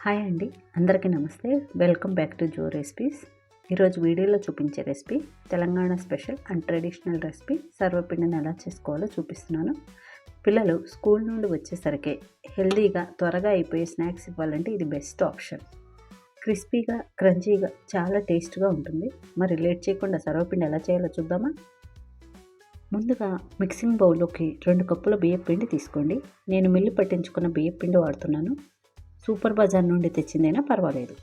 Hi అండి, అందరికీ నమస్తే. Welcome back to Jo recipes. ఈరోజు వీడియోలో చూపించే recipe Telangana special and traditional recipe సర్వపిండిని ఎలా చేసుకోవాలో చూపిస్తున్నాను. పిల్లలు స్కూల్ నుండి వచ్చేసరికి హెల్తీగా త్వరగా అయిపోయే స్నాక్స్ ఇవ్వాలంటే ఇది బెస్ట్ ఆప్షన్. క్రిస్పీగా క్రంచీగా చాలా టేస్ట్గా ఉంటుంది. మరి లేట్ చేయకుండా సర్వపిండి ఎలా చేయాలో చూద్దామా. ముందుగా మిక్సింగ్ బౌల్లోకి 2 కప్పుల బియ్యం పిండి తీసుకోండి. నేను మిల్లి పట్టించుకున్న బియ్యం పిండి వాడుతున్నాను. సూపర్ బజార్ నుండి తెచ్చిందైనా పర్వాలేదు.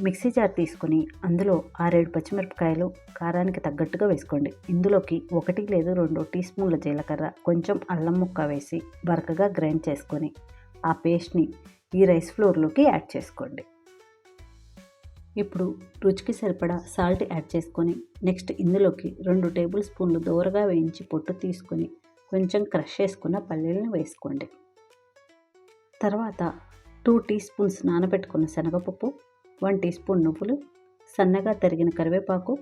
మిక్సీ జార్ తీసుకొని అందులో 6-7 పచ్చిమిరపకాయలు కారానికి తగ్గట్టుగా వేసుకోండి. ఇందులోకి 1 లేదా 2 టీ స్పూన్ల జీలకర్ర, కొంచెం అల్లం ముక్క వేసి బరకగా గ్రైండ్ చేసుకొని ఆ పేస్ట్ని ఈ రైస్ ఫ్లోర్లోకి యాడ్ చేసుకోండి. ఇప్పుడు రుచికి సరిపడా సాల్ట్ యాడ్ చేసుకొని నెక్స్ట్ ఇందులోకి 2 టేబుల్ స్పూన్లు దోరగా వేయించి పొట్టు తీసుకొని కొంచెం క్రష్ చేసుకున్న పల్లీలను వేసుకోండి. తర్వాత 2 టీ స్పూన్స్ నానబెట్టుకున్న శనగపప్పు, 1 టీ స్పూన్ నువ్వులు, సన్నగా తరిగిన కరివేపాకు,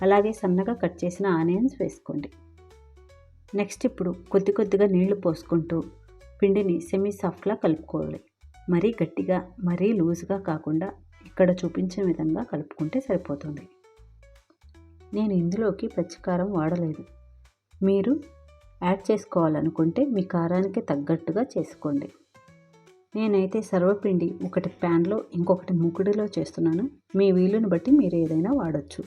అలాగే సన్నగా కట్ చేసిన ఆనియన్స్ వేసుకోండి. నెక్స్ట్ ఇప్పుడు కొద్దిగా నీళ్లు పోసుకుంటూ పిండిని సెమీ సాఫ్ట్లా కలుపుకోవాలి. మరీ గట్టిగా మరీ లూజ్గా కాకుండా ఇక్కడ చూపించిన విధంగా కలుపుకుంటే సరిపోతుంది. నేను ఇందులోకి పచ్చికారం వాడలేదు. మీరు యాడ్ చేసుకోవాలనుకుంటే మీ కారానికి తగ్గట్టుగా చేసుకోండి. నేనైతే సర్వపిండి ఒకటి ప్యాన్లో ఇంకొకటి మూకుడిలో చేస్తున్నాను. మీ వీలుని బట్టి మీరు ఏదైనా వాడచ్చు.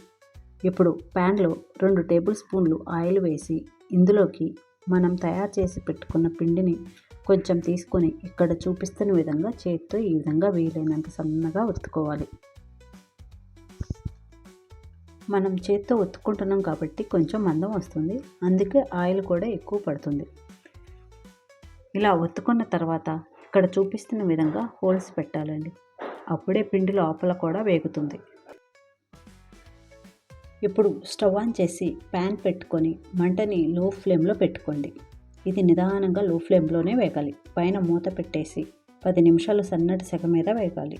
ఇప్పుడు ప్యాన్లో 2 టేబుల్ స్పూన్లు ఆయిల్ వేసి ఇందులోకి మనం తయారు చేసి పెట్టుకున్న పిండిని కొంచెం తీసుకొని ఇక్కడ చూపిస్తున్న విధంగా చేతితో ఈ విధంగా వీలైనంత సన్నగా ఒత్తుకోవాలి. మనం చేతితో ఒత్తుకుంటున్నాం కాబట్టి కొంచెం మందం వస్తుంది, అందుకే ఆయిల్ కూడా ఎక్కువ పడుతుంది. ఇలా ఒత్తుకున్న తర్వాత ఇక్కడ చూపిస్తున్న విధంగా హోల్స్ పెట్టాలండి. అప్పుడే పిండి లోపల కూడా వేగుతుంది. ఇప్పుడు స్టవ్ ఆన్ చేసి ప్యాన్ పెట్టుకొని మంటని లో ఫ్లేమ్లో పెట్టుకోండి. ఇది నిదానంగా లో ఫ్లేమ్లోనే వేగాలి. పైన మూత పెట్టేసి 10 నిమిషాలు సన్నటి సెగ మీద వేగాలి.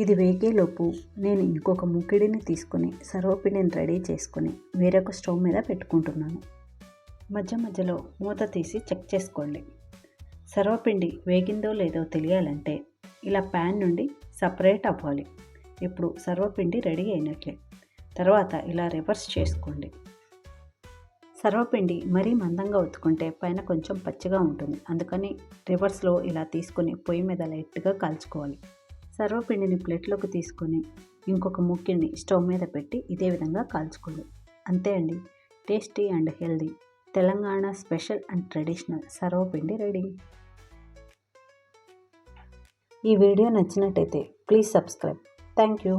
ఇది వేగేలోపు నేను ఇంకొక మూకిడిని తీసుకొని సర్వపిండిని రెడీ చేసుకొని వేరొక స్టవ్ మీద పెట్టుకుంటున్నాను. మధ్య మధ్యలో మూత తీసి చెక్ చేసుకోండి. సర్వపిండి వేగిందో లేదో తెలియాలంటే ఇలా ప్యాన్ నుండి సపరేట్ అవ్వాలి. ఇప్పుడు సర్వపిండి రెడీ అయినట్లే. తర్వాత ఇలా రివర్స్ చేసుకోండి. సర్వపిండి మరీ మందంగా ఒత్తుకుంటే పైన కొంచెం పచ్చిగా ఉంటుంది. అందుకని రివర్స్లో ఇలా తీసుకొని పొయ్యి మీద లైట్గా కాల్చుకోవాలి. సర్వపిండిని ప్లేట్లోకి తీసుకొని ఇంకొక ముక్కిని స్టవ్ మీద పెట్టి ఇదే విధంగా కాల్చుకోండి. అంతే అండి, tasty and healthy Telangana special and traditional sarvapindi ready. ఈ వీడియో నచ్చినట్టయితే ప్లీజ్ సబ్స్క్రైబ్. Thank you.